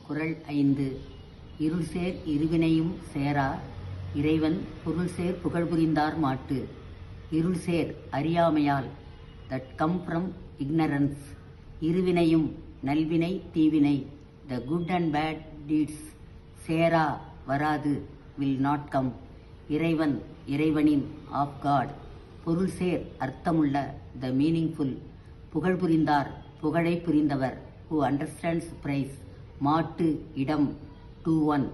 குறள் 5. இருள்சேர் இருவினையும் சேரா இறைவன் பொருள்சேர் புகழ்புரிந்தார் மாட்டு. இருள்சேர் அறியாமையால், தட் கம் ஃப்ரம் ignorance. இருவினையும் நல்வினை தீவினை, the good and bad deeds. சேரா வராது, will not come. இறைவன் இறைவனின், of God. பொருள்சேர் அர்த்தமுள்ள, the meaningful. புகழ்புரிந்தார் புகழை புரிந்தவர், who understands praise. மாட்டு இடம், to one.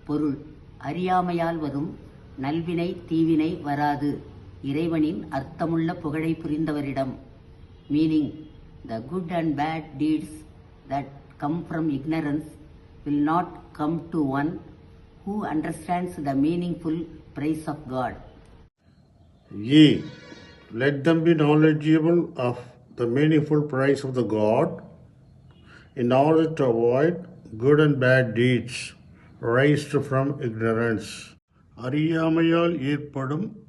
பொருள் அறியாமையால் வரும் நல்வினை தீவினை வராது, இறைவனின் அர்த்தமுள்ள புகழை புரிந்தவரிடம். Meaning, the good and bad deeds that come from ignorance will not come to one who understands the meaningful praise of God. Ye, let them be knowledgeable of the meaningful praise of the God, in order to avoid good and bad deeds raised from ignorance. அறியாமையால் ஏற்படும்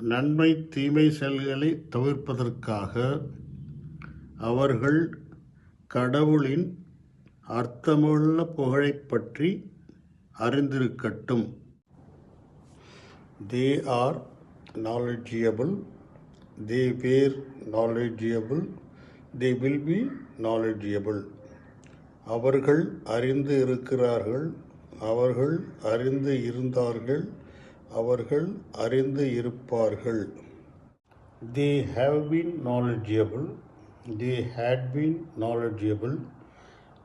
நன்மை தீமை செயல்களை தவிர்ப்பதற்காக அவர்கள் கடவுளின் அர்த்தமுள்ள புகழைப் பற்றி அறிந்திருக்கட்டும். They are knowledgeable, they were knowledgeable, they will be knowledgeable. அவர்கள் அறிந்து இருக்கிறார்கள், அவர்கள் அறிந்து இருந்தார்கள், அவர்கள் அறிந்து இருப்பார்கள். They have been knowledgeable, they had been knowledgeable,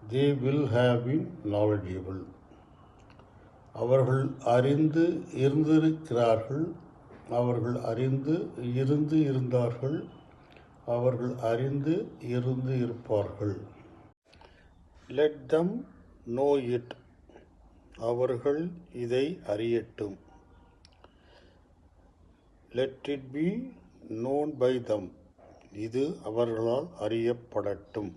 they will have been knowledgeable. அவர்கள் அறிந்து இருந்திருக்கிறார்கள், அவர்கள் அறிந்து இருந்து இருந்தார்கள், அவர்கள் அறிந்து இருந்து இருப்பார்கள். Let them know it. அவர்கள் இதை அறியட்டும். Let it be known by them. இது அவர்களால் அறியப்படட்டும்.